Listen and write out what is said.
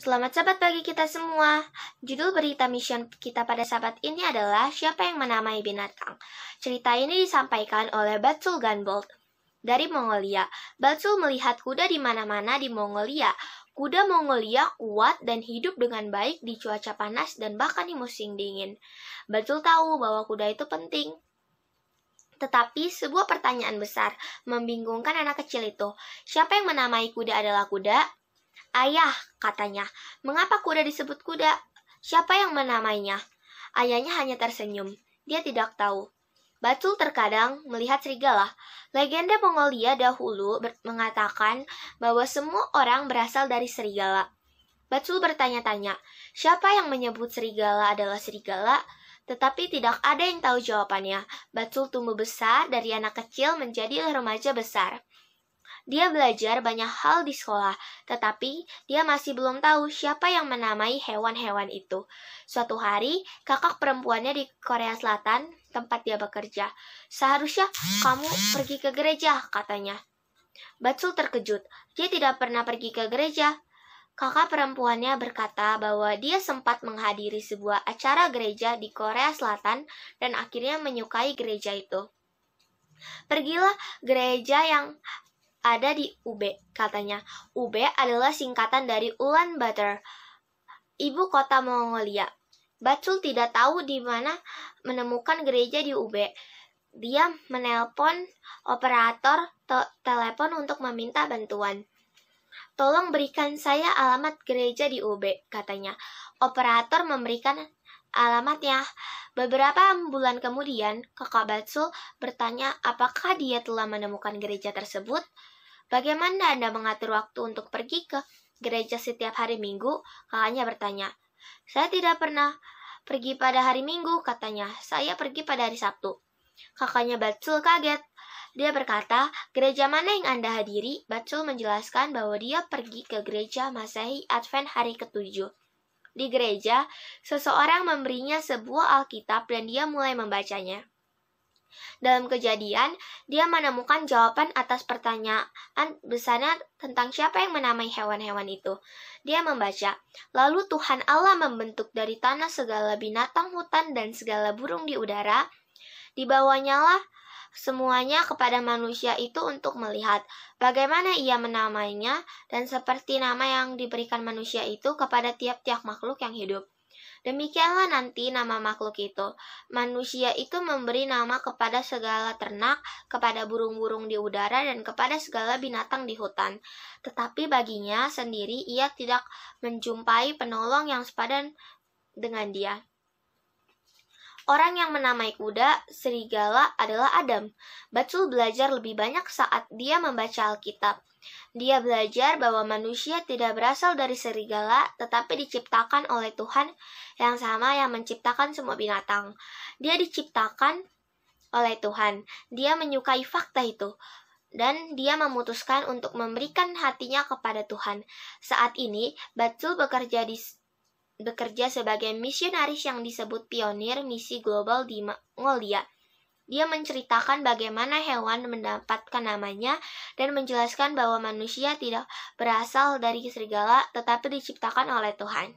Selamat sahabat bagi kita semua. Judul berita mission kita pada sahabat ini adalah Siapa yang Menamai Binatang. Cerita ini disampaikan oleh Batsul Ganbold dari Mongolia. Batsul melihat kuda di mana-mana di Mongolia. Kuda Mongolia kuat dan hidup dengan baik di cuaca panas dan bahkan di musim dingin. Batsul tahu bahwa kuda itu penting. Tetapi sebuah pertanyaan besar membingungkan anak kecil itu. Siapa yang menamai kuda adalah kuda? Ayah, katanya. Mengapa kuda disebut kuda? Siapa yang menamainya? Ayahnya hanya tersenyum. Dia tidak tahu. Batsul terkadang melihat serigala. Legenda Mongolia dahulu mengatakan bahwa semua orang berasal dari serigala. Batsul bertanya-tanya, siapa yang menyebut serigala adalah serigala? Tetapi tidak ada yang tahu jawabannya. Batsul tumbuh besar dari anak kecil menjadi remaja besar. Dia belajar banyak hal di sekolah, tetapi dia masih belum tahu siapa yang menamai hewan-hewan itu. Suatu hari, kakak perempuannya di Korea Selatan, tempat dia bekerja. Seharusnya kamu pergi ke gereja, katanya. Batsul terkejut. Dia tidak pernah pergi ke gereja. Kakak perempuannya berkata bahwa dia sempat menghadiri sebuah acara gereja di Korea Selatan dan akhirnya menyukai gereja itu. Pergilah gereja yang ada di UB, katanya. UB adalah singkatan dari Ulaanbaatar, ibu kota Mongolia. Batsul tidak tahu di mana menemukan gereja di UB. Dia menelpon operator telepon untuk meminta bantuan. Tolong berikan saya alamat gereja di UB, katanya. Operator memberikan alamatnya. Beberapa bulan kemudian, kakak Batsul bertanya apakah dia telah menemukan gereja tersebut. Bagaimana Anda mengatur waktu untuk pergi ke gereja setiap hari Minggu? Kakaknya bertanya. Saya tidak pernah pergi pada hari Minggu, katanya. Saya pergi pada hari Sabtu. Kakaknya Batsul kaget. Dia berkata, gereja mana yang Anda hadiri? Batsul menjelaskan bahwa dia pergi ke gereja Masehi Advent hari ke-7. Di gereja, seseorang memberinya sebuah Alkitab dan dia mulai membacanya. Dalam Kejadian, dia menemukan jawaban atas pertanyaan besarnya tentang siapa yang menamai hewan-hewan itu. Dia membaca, lalu Tuhan Allah membentuk dari tanah segala binatang hutan dan segala burung di udara. Dibawanya lah semuanya kepada manusia itu untuk melihat bagaimana ia menamainya dan seperti nama yang diberikan manusia itu kepada tiap-tiap makhluk yang hidup. Demikianlah nanti nama makhluk itu. Manusia itu memberi nama kepada segala ternak, kepada burung-burung di udara, dan kepada segala binatang di hutan. Tetapi baginya sendiri ia tidak menjumpai penolong yang sepadan dengan dia. Orang yang menamai kuda, serigala adalah Adam. Batsul belajar lebih banyak saat dia membaca Alkitab. Dia belajar bahwa manusia tidak berasal dari serigala, tetapi diciptakan oleh Tuhan yang sama yang menciptakan semua binatang. Dia diciptakan oleh Tuhan. Dia menyukai fakta itu. Dan dia memutuskan untuk memberikan hatinya kepada Tuhan. Saat ini, Batsul bekerja sebagai misionaris yang disebut pionir misi global di Mongolia. Dia menceritakan bagaimana hewan mendapatkan namanya dan menjelaskan bahwa manusia tidak berasal dari serigala tetapi diciptakan oleh Tuhan.